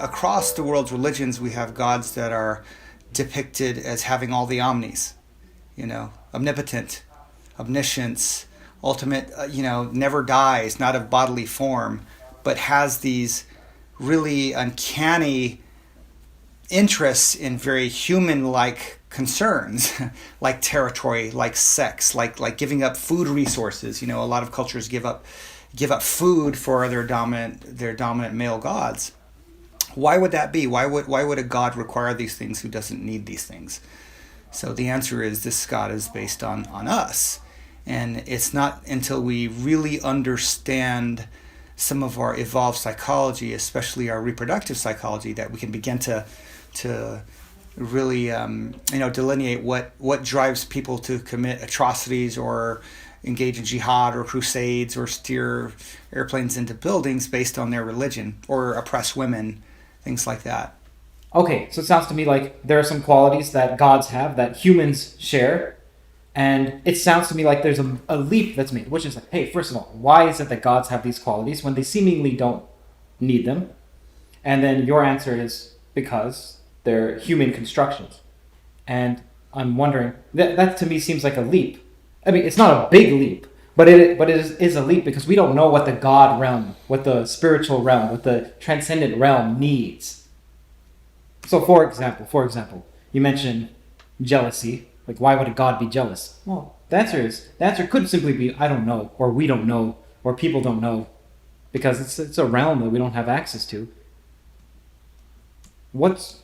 across the world's religions, we have gods that are depicted as having all the omnis, omnipotent, omniscience, ultimate, never dies, not of bodily form, but has these really uncanny interests in very human-like concerns, like territory, like sex, like giving up food resources. A lot of cultures give up food for their dominant male gods. Why would that be? Why would a god require these things who doesn't need these things? So the answer is this God is based on us. And it's not until we really understand some of our evolved psychology, especially our reproductive psychology, that we can begin to really delineate what drives people to commit atrocities or engage in jihad or crusades or steer airplanes into buildings based on their religion or oppress women, things like that. Okay, so it sounds to me like there are some qualities that gods have that humans share, and it sounds to me like there's a leap that's made, which is like, hey, first of all, why is it that gods have these qualities when they seemingly don't need them? And then your answer is because they're human constructions. And I'm wondering, that to me seems like a leap. I mean, it's not a big leap, but it is a leap because we don't know what the God realm, what the spiritual realm, what the transcendent realm needs. So, for example, you mentioned jealousy. Like, why would a god be jealous? Well, the answer could simply be I don't know, or we don't know, or people don't know, because it's a realm that we don't have access to. What's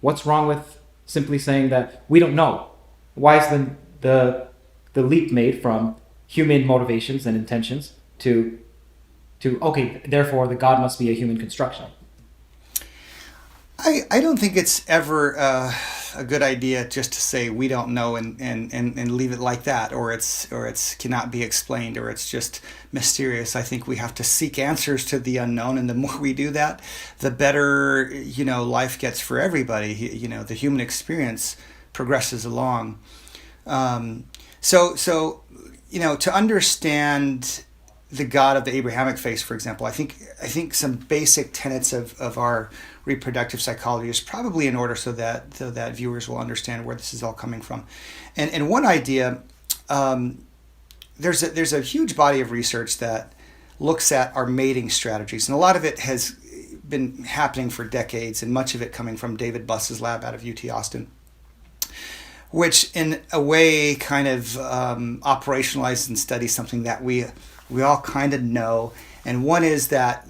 wrong with simply saying that we don't know? Why is the leap made from human motivations and intentions to okay, therefore the god must be a human construction? I don't think it's ever a good idea just to say we don't know and leave it like that, or it's cannot be explained, or it's just mysterious. I think we have to seek answers to the unknown, and the more we do that, the better life gets for everybody. The human experience progresses along. So to understand the God of the Abrahamic faith, for example, I think some basic tenets of our reproductive psychology is probably in order so that viewers will understand where this is all coming from. And one idea, there's a huge body of research that looks at our mating strategies, and a lot of it has been happening for decades, and much of it coming from David Buss's lab out of UT Austin, which in a way kind of operationalizes and studies something that we all kind of know. And one is that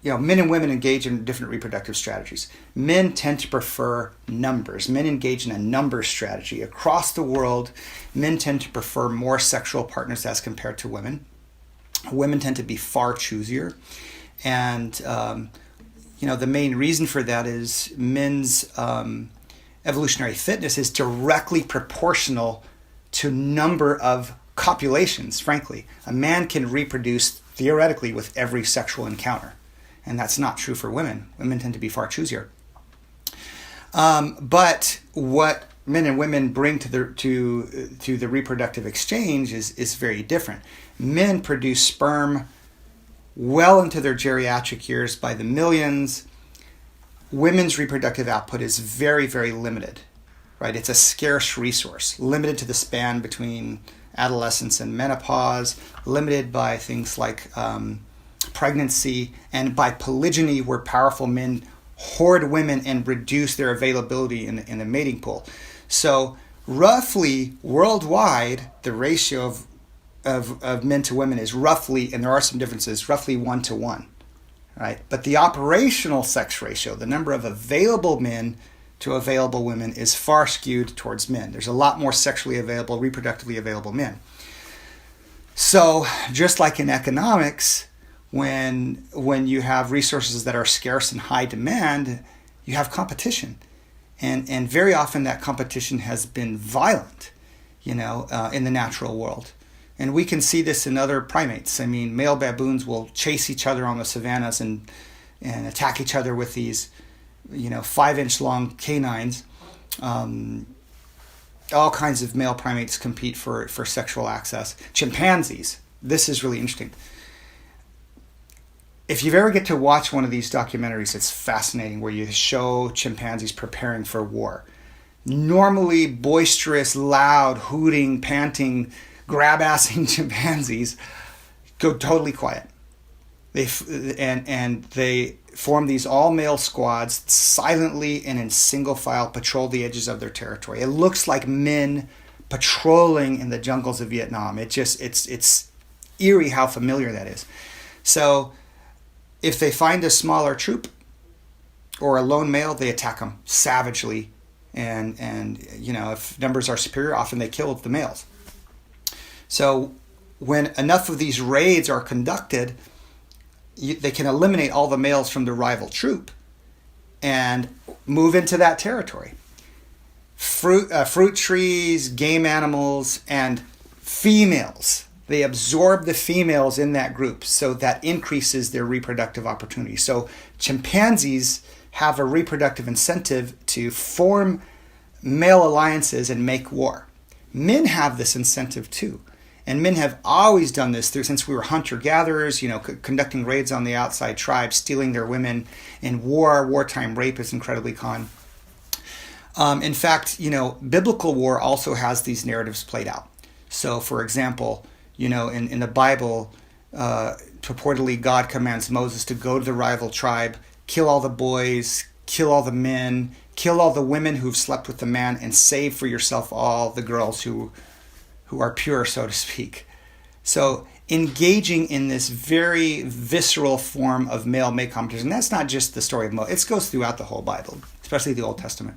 men and women engage in different reproductive strategies. Men tend to prefer numbers. Men engage in a number strategy. Across the world, men tend to prefer more sexual partners as compared to women. Women tend to be far choosier. And, the main reason for that is men's evolutionary fitness is directly proportional to number of copulations, frankly. A man can reproduce theoretically with every sexual encounter. And that's not true for women. Women tend to be far choosier. But what men and women bring to the reproductive exchange is very different. Men produce sperm well into their geriatric years by the millions. Women's reproductive output is very, very limited. Right? It's a scarce resource, limited to the span between adolescence and menopause, limited by things like pregnancy, and by polygyny, where powerful men hoard women and reduce their availability in the mating pool. So roughly worldwide, the ratio of men to women is roughly, and there are some differences, roughly 1-to-1. Right? But the operational sex ratio, the number of available men to available women, is far skewed towards men. There's a lot more sexually available, reproductively available men. So just like in economics, when you have resources that are scarce and high demand, you have competition. And very often that competition has been violent, in the natural world. And we can see this in other primates. I mean, male baboons will chase each other on the savannas and attack each other with these 5-inch long canines. All kinds of male primates compete for sexual access. Chimpanzees, this is really interesting. if you ever get to watch one of these documentaries, it's fascinating where you show chimpanzees preparing for war. Normally boisterous, loud, hooting, panting, grab-assing chimpanzees go totally quiet. They form these all-male squads, silently and in single file patrol the edges of their territory. It looks like men patrolling in the jungles of Vietnam. It's eerie how familiar that is. So if they find a smaller troop or a lone male, they attack them savagely. And if numbers are superior, often they kill the males. So when enough of these raids are conducted, they can eliminate all the males from the rival troop and move into that territory. Fruit trees, game animals, and females. They absorb the females in that group, so that increases their reproductive opportunity. So chimpanzees have a reproductive incentive to form male alliances and make war. Men have this incentive too. And men have always done this since we were hunter-gatherers, conducting raids on the outside tribes, stealing their women in war. Wartime rape is incredibly common. In fact, biblical war also has these narratives played out. So, for example, in the Bible, purportedly God commands Moses to go to the rival tribe, kill all the boys, kill all the men, kill all the women who've slept with the man, and save for yourself all the girls who are pure, so to speak. So engaging in this very visceral form of male-mate competition, that's not just the story of Moses. It goes throughout the whole Bible, especially the Old Testament.